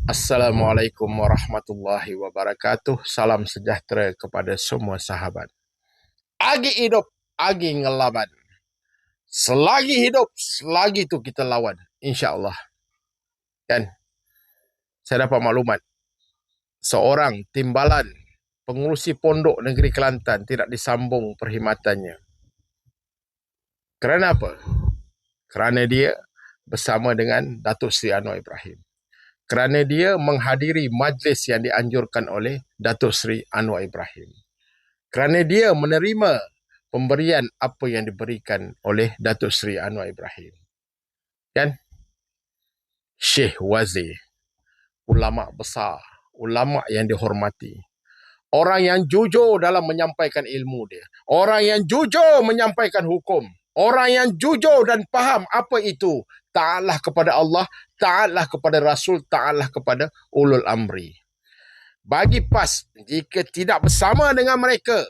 Assalamualaikum warahmatullahi wabarakatuh. Salam sejahtera kepada semua sahabat. Agi hidup, agi ngelaban. Selagi hidup, selagi itu kita lawan. InsyaAllah. Kan? Saya dapat maklumat. Seorang timbalan pengurusi pondok negeri Kelantan tidak disambung perkhidmatannya. Kerana apa? Kerana dia bersama dengan Datuk Seri Anwar Ibrahim. Kerana dia menghadiri majlis yang dianjurkan oleh Datuk Seri Anwar Ibrahim. Kerana dia menerima pemberian apa yang diberikan oleh Datuk Seri Anwar Ibrahim. Kan? Syekh Wazir, ulama besar, ulama yang dihormati. Orang yang jujur dalam menyampaikan ilmu dia. Orang yang jujur menyampaikan hukum. Orang yang jujur dan faham apa itu taatlah kepada Allah, taatlah kepada Rasul, taatlah kepada ulul amri. Bagi PAS, jika tidak bersama dengan mereka,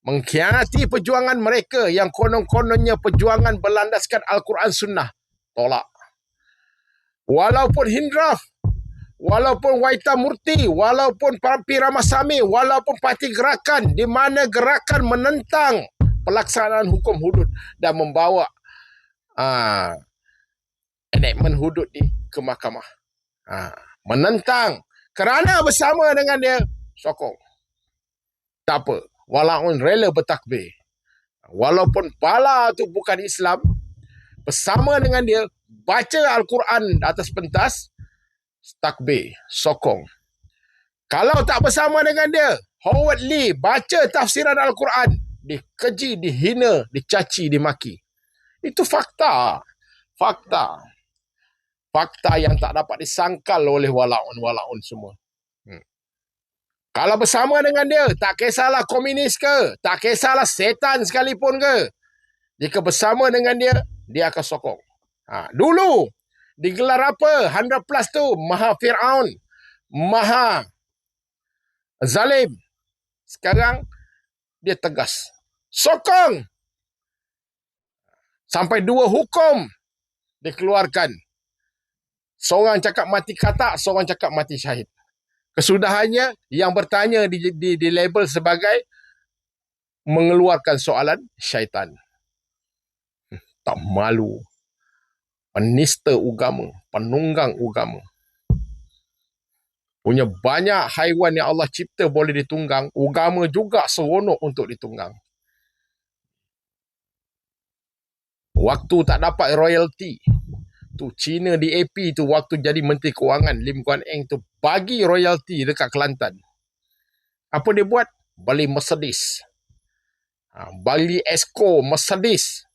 mengkhianati perjuangan mereka yang konon-kononnya perjuangan berlandaskan Al-Quran Sunnah, tolak. Walaupun Hindraf, walaupun Waita Murti, walaupun P. Ramasamy, walaupun Parti Gerakan, di mana gerakan menentang pelaksanaan hukum hudud dan membawa enactment hudud ni ke mahkamah. Menentang. Kerana bersama dengan dia, sokong. Tak apa. Walaupun rela bertakbir. Walaupun bala tu bukan Islam, bersama dengan dia, baca Al-Quran atas pentas, takbir, sokong. Kalau tak bersama dengan dia, Howard Lee baca tafsiran Al-Quran, dikeji, dihina, dicaci, dimaki. Itu fakta. Fakta. Fakta yang tak dapat disangkal oleh walaun semua. Kalau bersama dengan dia, tak kisahlah komunis ke, tak kisahlah setan sekalipun ke. Jika bersama dengan dia, dia akan sokong. Dulu, digelar apa? 100 plus tu, Maha Fir'aun, Maha Zalim. Sekarang, dia tegas. Sokong! Sampai 2 hukum dikeluarkan. Seorang cakap mati katak, seorang cakap mati syahid. Kesudahannya, yang bertanya di label sebagai mengeluarkan soalan syaitan. Tak malu. Penista agama, penunggang agama. Punya banyak haiwan yang Allah cipta boleh ditunggang, agama juga seronok untuk ditunggang. Waktu tak dapat royalty, tu China di AP tu waktu jadi Menteri Kewangan, Lim Guan Eng tu bagi royalty dekat Kelantan. Apa dia buat? Beli Mercedes. Beli Esco Mercedes.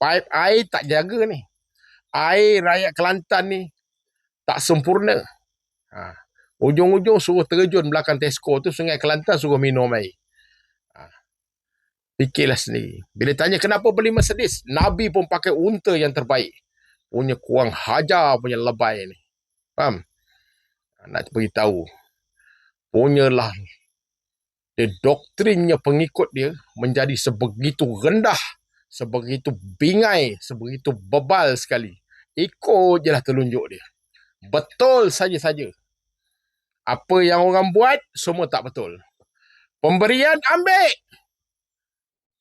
Pipe air tak jaga ni. Air rakyat Kelantan ni tak sempurna. Ujung-ujung suruh terjun belakang Tesco tu, Sungai Kelantan, suruh minum air. Fikirlah sendiri. Bila tanya kenapa beli Mercedes, Nabi pun pakai unta yang terbaik. Punya kurang hajar punya lebay ni. Faham? Nak beritahu. Punyalah dia doktrinnya pengikut dia menjadi sebegitu rendah, sebegitu bingai, sebegitu bebal sekali. Ikut je lah telunjuk dia. Betul saja-saja. Apa yang orang buat, semua tak betul. Pemberian ambil.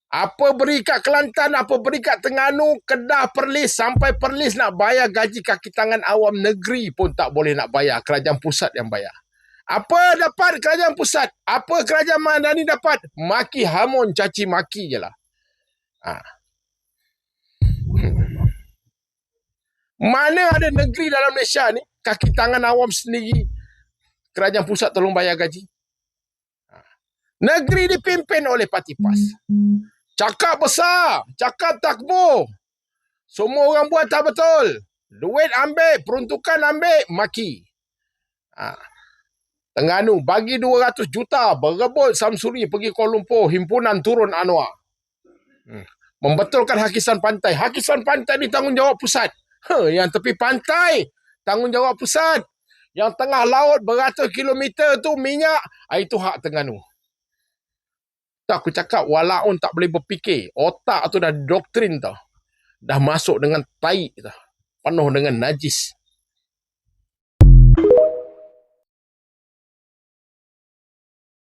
Apa beri kat Kelantan, apa beri kat Terengganu, Kedah, Perlis, sampai Perlis nak bayar gaji kaki tangan awam negeri pun tak boleh nak bayar. Kerajaan pusat yang bayar. Apa dapat kerajaan pusat? Apa kerajaan Madani dapat? Maki hamun, caci maki je lah. Mana ada negeri dalam Malaysia ni, kaki tangan awam sendiri, kerajaan pusat tolong bayar gaji? Negeri dipimpin oleh parti PAS. Cakap besar, cakap takbur. Semua orang buat tak betul. Duit ambil, peruntukan ambil, maki. Terengganu bagi 200 juta, berebut Samsuri pergi Kuala Lumpur, himpunan turun Anwar. Membetulkan hakisan pantai. Hakisan pantai ni tanggungjawab pusat. Yang tepi pantai, tanggungjawab pusat. Yang tengah laut beratus kilometer tu minyak, itu hak Terengganu. Tak aku cakap, walaupun tak boleh berfikir. Otak tu dah doktrin tau. Dah masuk dengan tai tau. Penuh dengan najis.